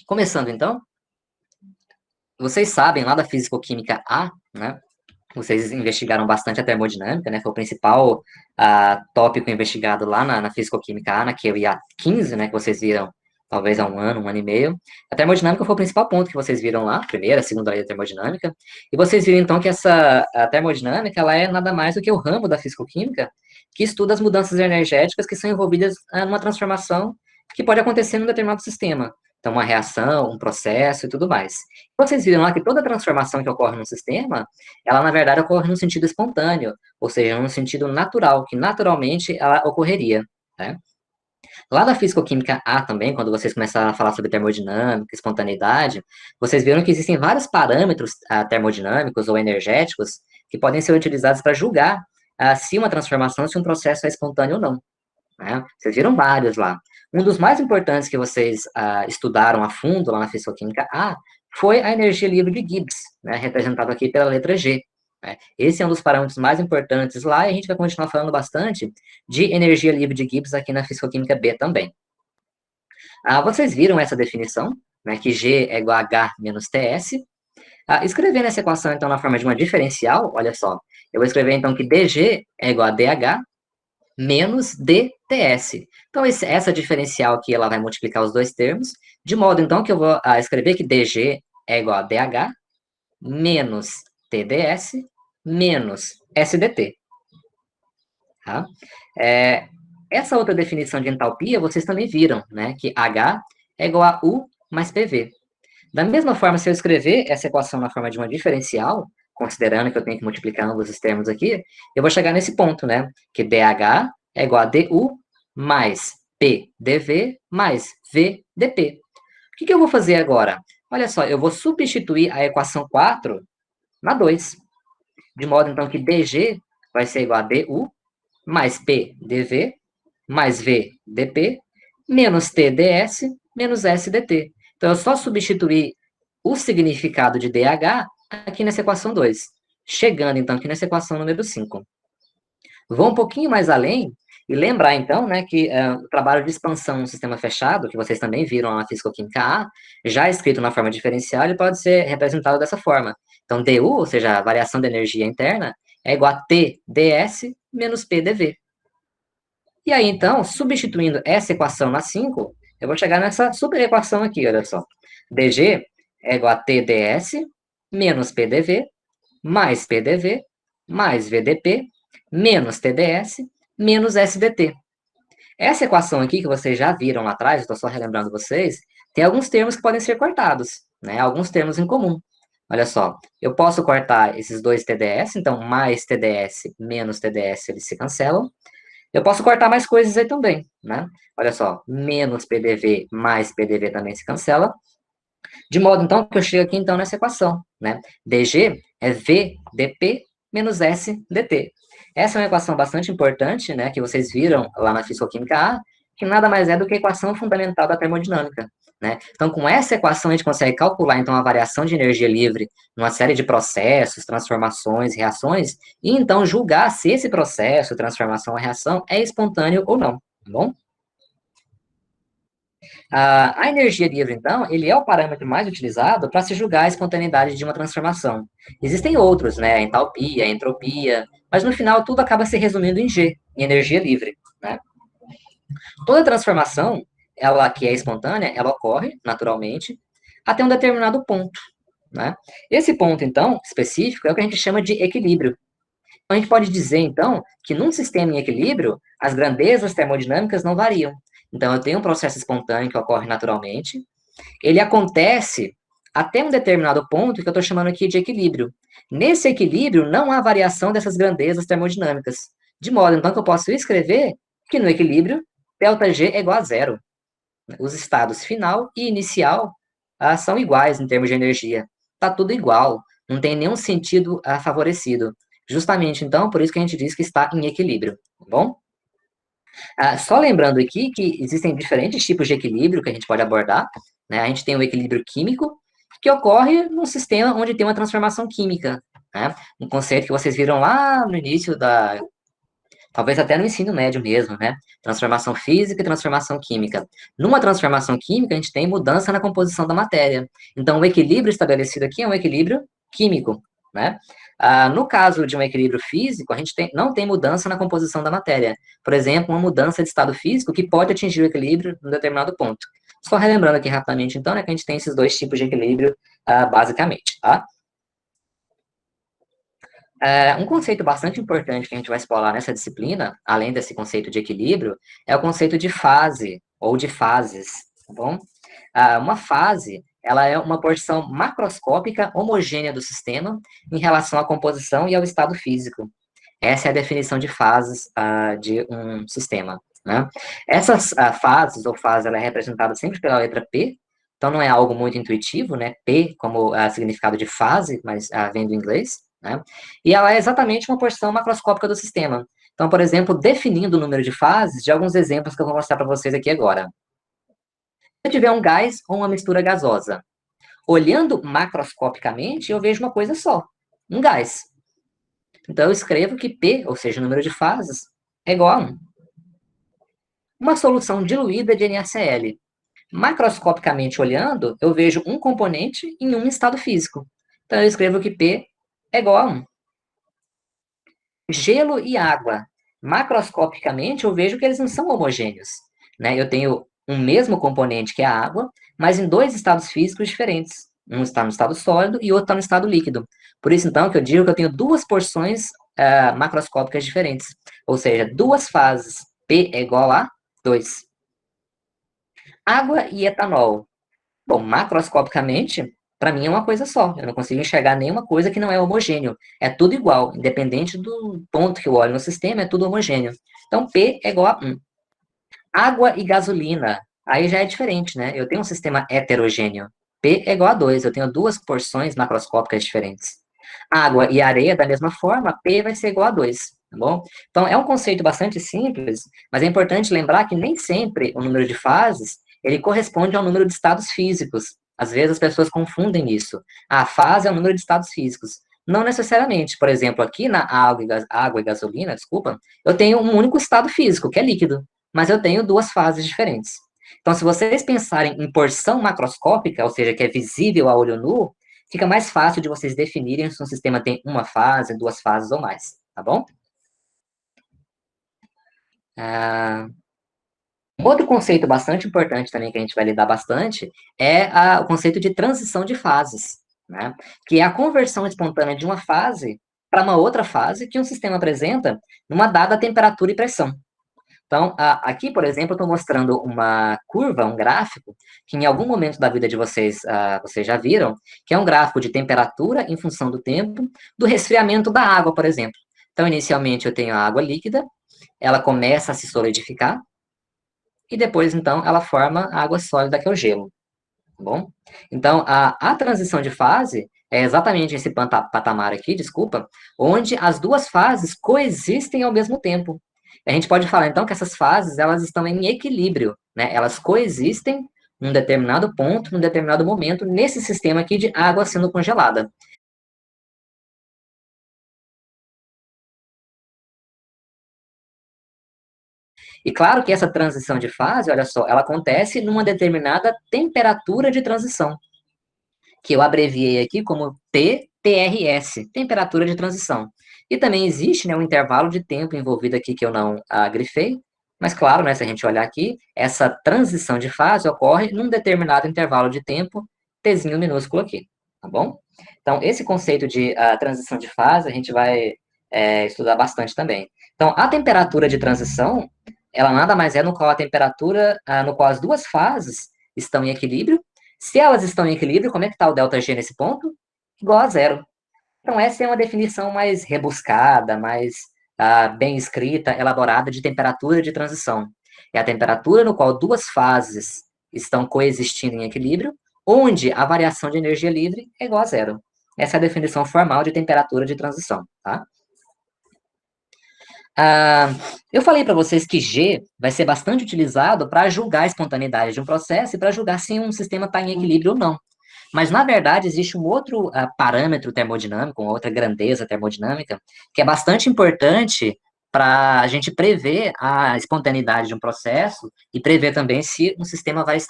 Começando, então, vocês sabem lá da Físico-Química A, né? Vocês investigaram bastante a termodinâmica, né? Foi o principal tópico investigado lá na Físico-Química A, na QIA 15, né? Que vocês viram talvez há um ano e meio. A termodinâmica foi o principal ponto que vocês viram lá, a primeira, a segunda lei da termodinâmica. E vocês viram, então, que a termodinâmica, ela é nada mais do que o ramo da Físico-Química que estuda as mudanças energéticas que são envolvidas numa transformação que pode acontecer num determinado sistema. Então, uma reação, um processo e tudo mais. Vocês viram lá que toda transformação que ocorre no sistema, ela, na verdade, ocorre no sentido espontâneo, ou seja, no sentido natural, que naturalmente ela ocorreria, né? Lá na Físico-Química A também, quando vocês começaram a falar sobre termodinâmica, espontaneidade, vocês viram que existem vários parâmetros termodinâmicos ou energéticos que podem ser utilizados para julgar se uma transformação, se um processo é espontâneo ou não, né? Vocês viram vários lá. Um dos mais importantes que vocês estudaram a fundo lá na Físico-Química A foi a energia livre de Gibbs, né, representado aqui pela letra G. Né? Esse é um dos parâmetros mais importantes lá e a gente vai continuar falando bastante de energia livre de Gibbs aqui na Físico-Química B também. Vocês viram essa definição, né, que G é igual a H menos TS. Escrevendo essa equação, então, na forma de uma diferencial, olha só, eu vou escrever, então, que DG é igual a DH menos DTS. Então, essa diferencial aqui, ela vai multiplicar os dois termos, de modo, então, que eu vou escrever que DG é igual a DH menos TDS menos SDT. Tá? Essa outra definição de entalpia, vocês também viram, né? Que H é igual a U mais PV. Da mesma forma, se eu escrever essa equação na forma de uma diferencial, considerando que eu tenho que multiplicar ambos os termos aqui, eu vou chegar nesse ponto, né? Que DH é igual a DU mais PDV mais VDP. O que eu vou fazer agora? Olha só, eu vou substituir a equação 4 na 2. De modo, então, que DG vai ser igual a DU mais PDV mais VDP menos TDS menos SDT. Então, eu só substituir o significado de DH aqui nessa equação 2. Chegando, então, aqui nessa equação número 5. Vou um pouquinho mais além e lembrar, então, né, que o trabalho de expansão no sistema fechado, que vocês também viram lá na Físico-Química A, já escrito na forma diferencial, ele pode ser representado dessa forma. Então, DU, ou seja, a variação de energia interna, é igual a TdS menos PDV. E aí, então, substituindo essa equação na 5, eu vou chegar nessa super equação aqui, olha só. dG é igual a TdS menos PDV mais PDV mais VDP menos TdS menos SDT. Essa equação aqui, que vocês já viram lá atrás, estou só relembrando vocês, tem alguns termos que podem ser cortados, né? Alguns termos em comum. Olha só, eu posso cortar esses dois TdS, então mais TdS menos TdS, eles se cancelam. Eu posso cortar mais coisas aí também, né? Olha só, menos PDV mais PDV também se cancela. De modo, então, que eu chego aqui, então, nessa equação, né? DG é VDP menos SDT. Essa é uma equação bastante importante, né? Que vocês viram lá na Físico-Química A, que nada mais é do que a equação fundamental da termodinâmica, né? Então, com essa equação, a gente consegue calcular, então, a variação de energia livre numa série de processos, transformações, reações, e, então, julgar se esse processo, transformação ou reação é espontâneo ou não, tá bom? A energia livre, então, ele é o parâmetro mais utilizado para se julgar a espontaneidade de uma transformação. Existem outros, né? A entalpia, a entropia, mas no final tudo acaba se resumindo em G, em energia livre, né? Toda transformação, ela que é espontânea, ela ocorre naturalmente até um determinado ponto, né? Esse ponto, então, específico, é o que a gente chama de equilíbrio. Então, a gente pode dizer, então, que num sistema em equilíbrio, as grandezas termodinâmicas não variam. Então, eu tenho um processo espontâneo que ocorre naturalmente, ele acontece até um determinado ponto que eu estou chamando aqui de equilíbrio. Nesse equilíbrio, não há variação dessas grandezas termodinâmicas, de modo, então, que eu posso escrever que no equilíbrio, ΔG é igual a zero. Os estados final e inicial são iguais em termos de energia. Está tudo igual, não tem nenhum sentido favorecido. Justamente, então, por isso que a gente diz que está em equilíbrio, tá bom? Só lembrando aqui que existem diferentes tipos de equilíbrio que a gente pode abordar, né? A gente tem o equilíbrio químico, que ocorre num sistema onde tem uma transformação química, né? Um conceito que vocês viram lá no início talvez até no ensino médio mesmo, né? Transformação física e transformação química. Numa transformação química, a gente tem mudança na composição da matéria. Então, o equilíbrio estabelecido aqui é um equilíbrio químico, né? No caso de um equilíbrio físico, a gente não tem mudança na composição da matéria. Por exemplo, uma mudança de estado físico que pode atingir o equilíbrio em um determinado ponto. Só relembrando aqui rapidamente, então, né, que a gente tem esses dois tipos de equilíbrio, basicamente, tá? Um conceito bastante importante que a gente vai explorar nessa disciplina, além desse conceito de equilíbrio, é o conceito de fase, ou de fases, tá bom? Uma fase, ela é uma porção macroscópica homogênea do sistema em relação à composição e ao estado físico. Essa é a definição de fases de um sistema, né? Essas fases, ou fase, ela é representada sempre pela letra P, então não é algo muito intuitivo, né? P como significado de fase, mas vem do inglês, né? E ela é exatamente uma porção macroscópica do sistema. Então, por exemplo, definindo o número de fases, de alguns exemplos que eu vou mostrar para vocês aqui agora. Se eu tiver um gás ou uma mistura gasosa, olhando macroscopicamente, eu vejo uma coisa só, um gás. Então, eu escrevo que P, ou seja, o número de fases, é igual a 1. Uma solução diluída de NaCl. Macroscopicamente olhando, eu vejo um componente em um estado físico. Então, eu escrevo que P é igual a 1. Gelo e água. Macroscopicamente, eu vejo que eles não são homogêneos, né? Eu tenho um mesmo componente, que é a água, mas em dois estados físicos diferentes. Um está no estado sólido e outro está no estado líquido. Por isso, então, que eu digo que eu tenho duas porções macroscópicas diferentes. Ou seja, duas fases. P é igual a 2. Água e etanol. Bom, macroscopicamente, para mim é uma coisa só. Eu não consigo enxergar nenhuma coisa que não é homogêneo. É tudo igual, independente do ponto que eu olho no sistema, é tudo homogêneo. Então, P é igual a 1. Água e gasolina. Aí já é diferente, né? Eu tenho um sistema heterogêneo. P é igual a 2. Eu tenho duas porções macroscópicas diferentes. Água e areia, da mesma forma, P vai ser igual a 2, tá bom? Então, é um conceito bastante simples, mas é importante lembrar que nem sempre o número de fases, ele corresponde ao número de estados físicos. Às vezes as pessoas confundem isso. A fase é o número de estados físicos. Não necessariamente. Por exemplo, aqui na água e gasolina, desculpa, eu tenho um único estado físico, que é líquido, mas eu tenho duas fases diferentes. Então, se vocês pensarem em porção macroscópica, ou seja, que é visível a olho nu, fica mais fácil de vocês definirem se um sistema tem uma fase, duas fases ou mais, tá bom? Um outro conceito bastante importante também que a gente vai lidar bastante é o conceito de transição de fases, né? Que é a conversão espontânea de uma fase para uma outra fase que um sistema apresenta numa dada temperatura e pressão. Então, aqui, por exemplo, eu estou mostrando uma curva, um gráfico, que em algum momento da vida de vocês, vocês já viram, que é um gráfico de temperatura em função do tempo, do resfriamento da água, por exemplo. Então, inicialmente eu tenho a água líquida, ela começa a se solidificar, e depois, então, ela forma a água sólida, que é o gelo, tá bom? Então, a transição de fase é exatamente esse patamar aqui, desculpa, onde as duas fases coexistem ao mesmo tempo. A gente pode falar, então, que essas fases, elas estão em equilíbrio, né? Elas coexistem num determinado ponto, num determinado momento, nesse sistema aqui de água sendo congelada. E claro que essa transição de fase, olha só, ela acontece numa determinada temperatura de transição, que eu abreviei aqui como TTRS, temperatura de transição. E também existe, né, um intervalo de tempo envolvido aqui que eu não grifei, mas claro, né, se a gente olhar aqui, essa transição de fase ocorre num determinado intervalo de tempo, Tzinho minúsculo aqui, tá bom? Então, esse conceito de transição de fase a gente vai estudar bastante também. Então, a temperatura de transição, ela nada mais é no qual a temperatura, no qual as duas fases estão em equilíbrio. Se elas estão em equilíbrio, como é que está o ΔG nesse ponto? Igual a zero. Então, essa é uma definição mais rebuscada, mais bem escrita, elaborada de temperatura de transição. É a temperatura no qual duas fases estão coexistindo em equilíbrio, onde a variação de energia livre é igual a zero. Essa é a definição formal de temperatura de transição, tá? Ah, eu falei para vocês que G vai ser bastante utilizado para julgar a espontaneidade de um processo e para julgar se um sistema está em equilíbrio ou não. Mas, na verdade, existe um outro parâmetro termodinâmico, uma outra grandeza termodinâmica, que é bastante importante para a gente prever a espontaneidade de um processo e prever também se um sistema vai estar